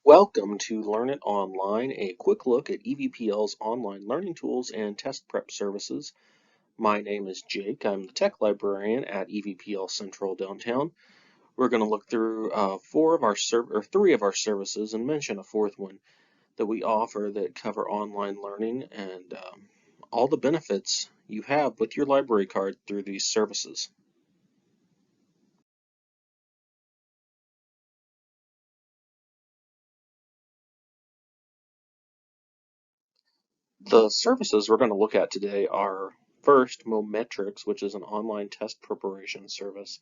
Welcome to Learn It Online, a quick look at EVPL's online learning tools and test prep services. My name is Jake. I'm the tech librarian at EVPL Central Downtown. We're going to look through three of our services and mention a fourth one that we offer that cover online learning and all the benefits you have with your library card through these services. The services we're going to look at today are first Mometrix, which is an online test preparation service.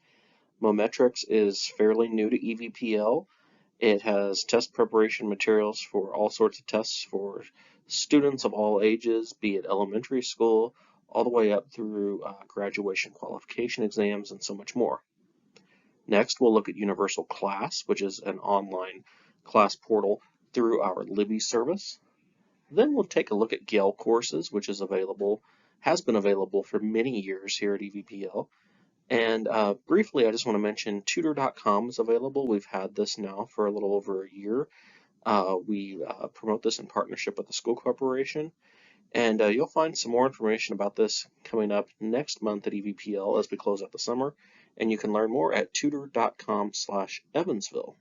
Mometrix is fairly new to EVPL. It has test preparation materials for all sorts of tests for students of all ages, be it elementary school, all the way up through graduation qualification exams and so much more. Next, we'll look at Universal Class, which is an online class portal through our Libby service. Then we'll take a look at 𝐆𝐫𝐫 courses, which has been available for many years here at EVPL. And briefly, I just want to mention tutor.com is available. We've had this now for a little over a year. We promote this in partnership with the school corporation. And you'll find some more information about this coming up next month at EVPL as we close out the summer. And you can learn more at tutor.com/Evansville.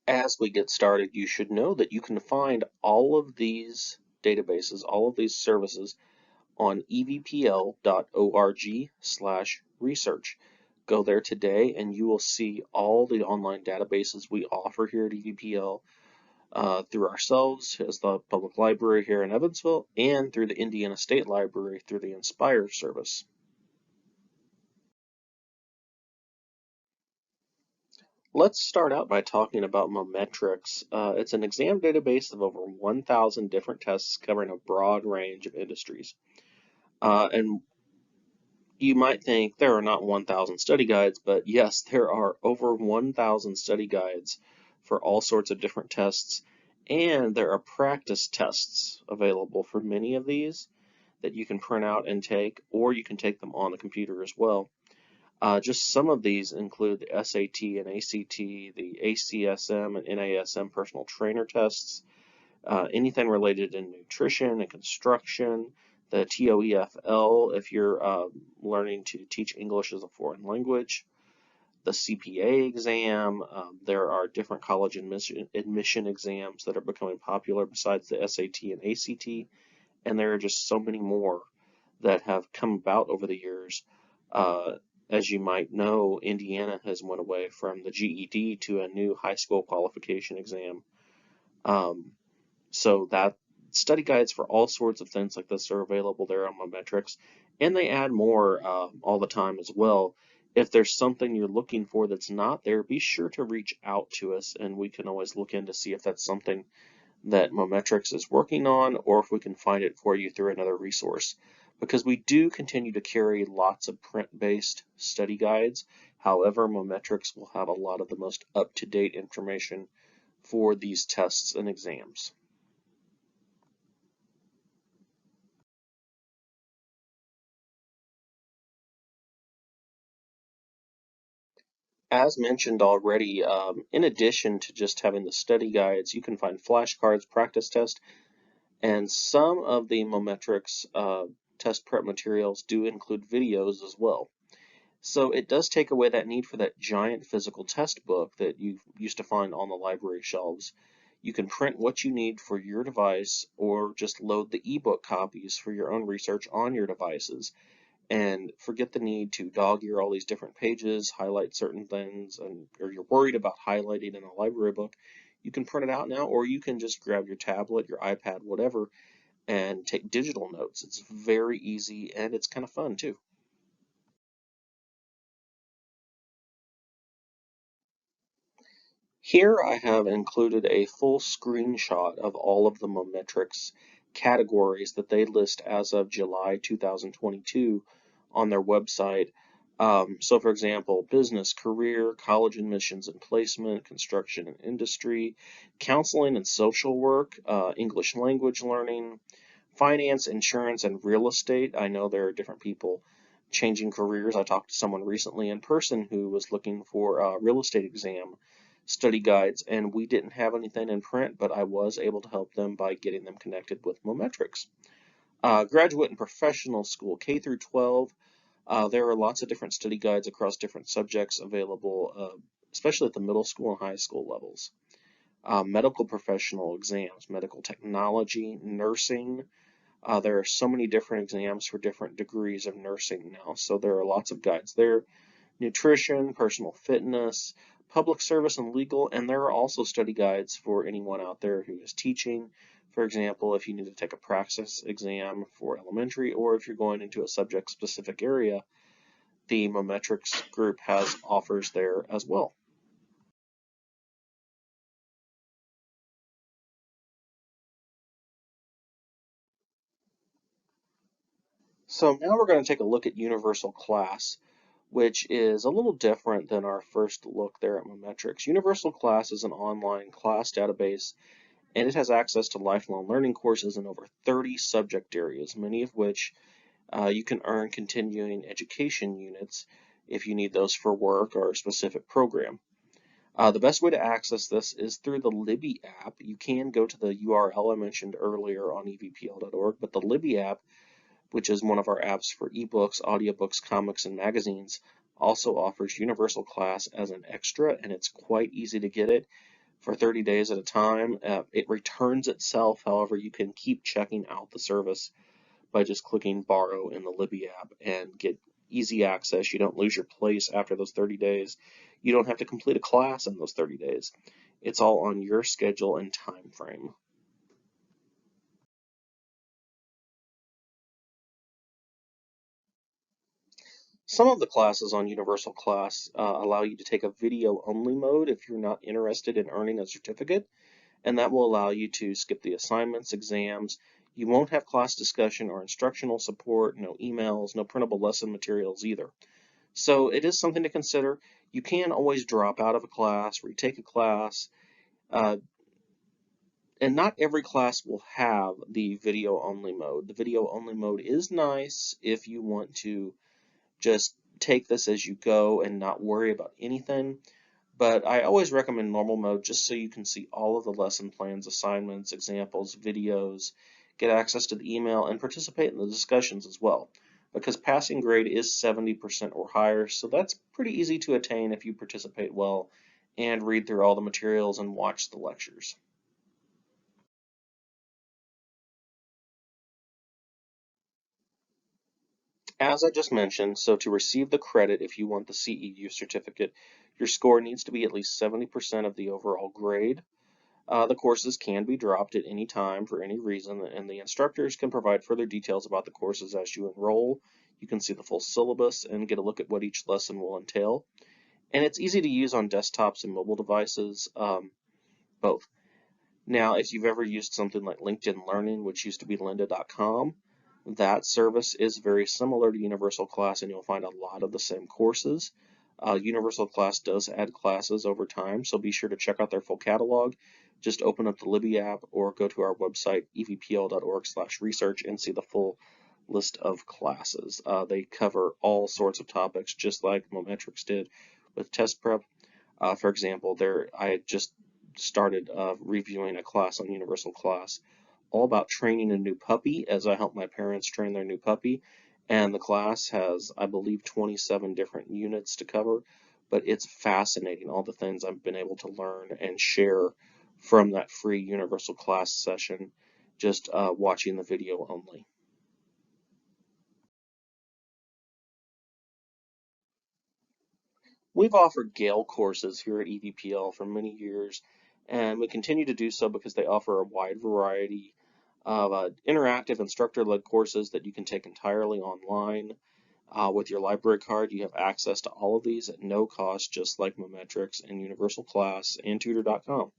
As we get started, you should know that you can find all of these databases, all of these services on evpl.org/research. Go there today and you will see all the online databases we offer here at EVPL through ourselves as the public library here in Evansville and through the Indiana State Library through the Inspire service. Let's start out by talking about Mometrix. It's an exam database of over 1,000 different tests covering a broad range of industries. And you might think there are not 1,000 study guides, but yes, there are over 1,000 study guides for all sorts of different tests, and there are practice tests available for many of these that you can print out and take, or you can take them on the computer as well. Just some of these include the SAT and ACT, the ACSM and NASM personal trainer tests, anything related in nutrition and construction, the TOEFL if you're learning to teach English as a foreign language, the CPA exam. There are different college admission exams that are becoming popular besides the SAT and ACT, and there are just so many more that have come about over the years. As you might know, Indiana has went away from the GED to a new high school qualification exam. So that study guides for all sorts of things like this are available there on Mometrix, and they add more all the time as well. If there's something you're looking for that's not there, be sure to reach out to us, and we can always look in to see if that's something that Mometrix is working on, or if we can find it for you through another resource. Because we do continue to carry lots of print-based study guides. However, Mometrix will have a lot of the most up-to-date information for these tests and exams. As mentioned already, in addition to just having the study guides, you can find flashcards, practice tests, and some of the Mometrix test prep materials do include videos as well. So it does take away that need for that giant physical test book that you used to find on the library shelves. You can print what you need for your device or just load the ebook copies for your own research on your devices and forget the need to dog-ear all these different pages, highlight certain things, or you're worried about highlighting in a library book. You can print it out now, or you can just grab your tablet, your iPad, whatever, and take digital notes. It's very easy and it's kind of fun too. Here I have included a full screenshot of all of the Mometrix categories that they list as of July 2022 on their website. So for example, business, career, college admissions and placement, construction and industry, counseling and social work, English language learning, finance, insurance, and real estate. I know there are different people changing careers. I talked to someone recently in person who was looking for a real estate exam study guides, and we didn't have anything in print, but I was able to help them by getting them connected with Mometrix. Graduate and professional school, K through 12. There are lots of different study guides across different subjects available, especially at the middle school and high school levels. Medical professional exams, medical technology, nursing. There are so many different exams for different degrees of nursing now, so there are lots of guides there. Nutrition, personal fitness, public service and legal, and there are also study guides for anyone out there who is teaching. For example, if you need to take a praxis exam for elementary, or if you're going into a subject-specific area, the Mometrix group has offers there as well. So now we're going to take a look at Universal Class, which is a little different than our first look there at Mometrix. Universal Class is an online class database, and it has access to lifelong learning courses in over 30 subject areas, many of which you can earn continuing education units if you need those for work or a specific program. The best way to access this is through the Libby app. You can go to the URL I mentioned earlier on evpl.org, but the Libby app, which is one of our apps for ebooks, audiobooks, comics, and magazines, also offers Universal Class as an extra, and it's quite easy to get it for 30 days at a time. It returns itself, however, you can keep checking out the service by just clicking borrow in the Libby app and get easy access. You don't lose your place after those 30 days. You don't have to complete a class in those 30 days. It's all on your schedule and time frame. Some of the classes on Universal Class allow you to take a video-only mode if you're not interested in earning a certificate, and that will allow you to skip the assignments, exams. You won't have class discussion or instructional support, no emails, no printable lesson materials either. So it is something to consider. You can always drop out of a class, retake a class, uh, and not every class will have the video-only mode. The video-only mode is nice if you want to just take this as you go and not worry about anything. But I always recommend normal mode just so you can see all of the lesson plans, assignments, examples, videos, get access to the email, and participate in the discussions as well. Because passing grade is 70% or higher, so that's pretty easy to attain if you participate well and read through all the materials and watch the lectures. As I just mentioned, so to receive the credit if you want the CEU certificate, your score needs to be at least 70% of the overall grade. The courses can be dropped at any time for any reason, and the instructors can provide further details about the courses as you enroll. You can see the full syllabus and get a look at what each lesson will entail. And it's easy to use on desktops and mobile devices, both. Now, if you've ever used something like LinkedIn Learning, which used to be lynda.com, that service is very similar to Universal Class, and you'll find a lot of the same courses. Universal Class does add classes over time, so be sure to check out their full catalog. Just open up the Libby app or go to our website, evpl.org/research, and see the full list of classes. They cover all sorts of topics, just like Mometrix did with test prep. For example, I just started reviewing a class on Universal Class all about training a new puppy as I help my parents train their new puppy. And the class has, I believe, 27 different units to cover, but it's fascinating, all the things I've been able to learn and share from that free Universal Class session, just watching the video only. We've offered Gale courses here at EVPL for many years, and we continue to do so because they offer a wide variety of interactive instructor-led courses that you can take entirely online. With your library card, you have access to all of these at no cost, just like Mometrix and Universal Class and Tutor.com.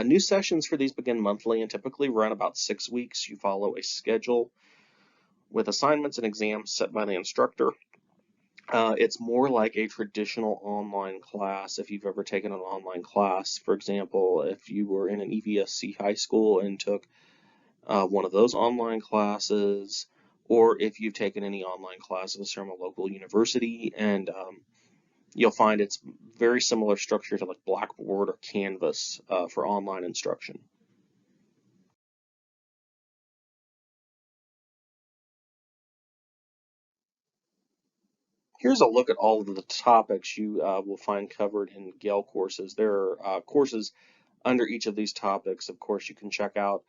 New sessions for these begin monthly and typically run about 6 weeks. You follow a schedule with assignments and exams set by the instructor. It's more like a traditional online class if you've ever taken an online class. For example, if you were in an EVSC high school and took one of those online classes, or if you've taken any online classes from a local university, and you'll find it's very similar structure to like Blackboard or Canvas for online instruction. Here's a look at all of the topics you will find covered in Gale courses. There are courses under each of these topics, of course, you can check out.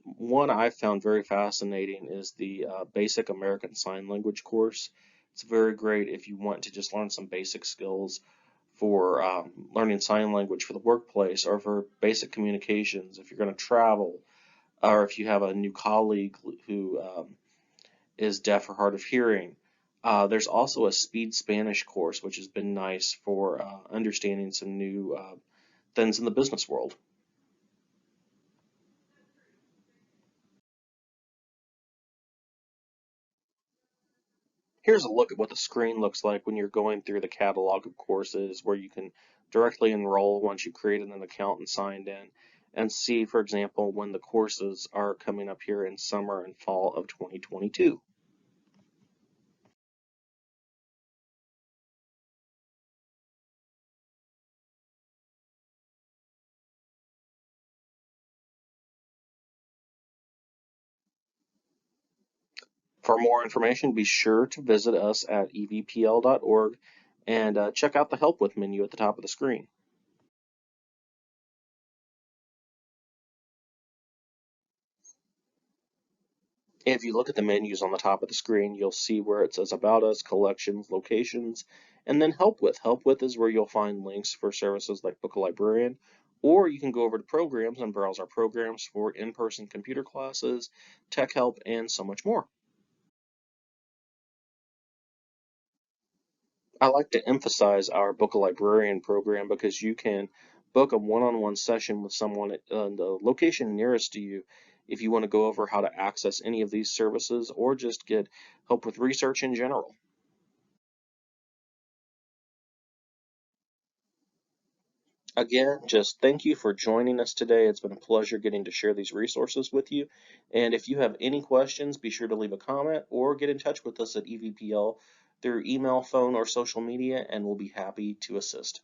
One I found very fascinating is the Basic American Sign Language course. It's very great if you want to just learn some basic skills for learning sign language for the workplace or for basic communications if you're going to travel or if you have a new colleague who is deaf or hard of hearing. There's also a speed Spanish course, which has been nice for understanding some new things in the business world. Here's a look at what the screen looks like when you're going through the catalog of courses where you can directly enroll once you've created an account and signed in, and see, for example, when the courses are coming up here in summer and fall of 2022. For more information, be sure to visit us at evpl.org and check out the Help With menu at the top of the screen. If you look at the menus on the top of the screen, you'll see where it says About Us, Collections, Locations, and then Help With. Help With is where you'll find links for services like Book a Librarian, or you can go over to Programs and browse our programs for in-person computer classes, tech help, and so much more. I like to emphasize our Book a Librarian program because you can book a one-on-one session with someone at the location nearest to you if you want to go over how to access any of these services or just get help with research in general. Again, just thank you for joining us today. It's been a pleasure getting to share these resources with you. And if you have any questions, be sure to leave a comment or get in touch with us at EVPL through email, phone, or social media, and we'll be happy to assist.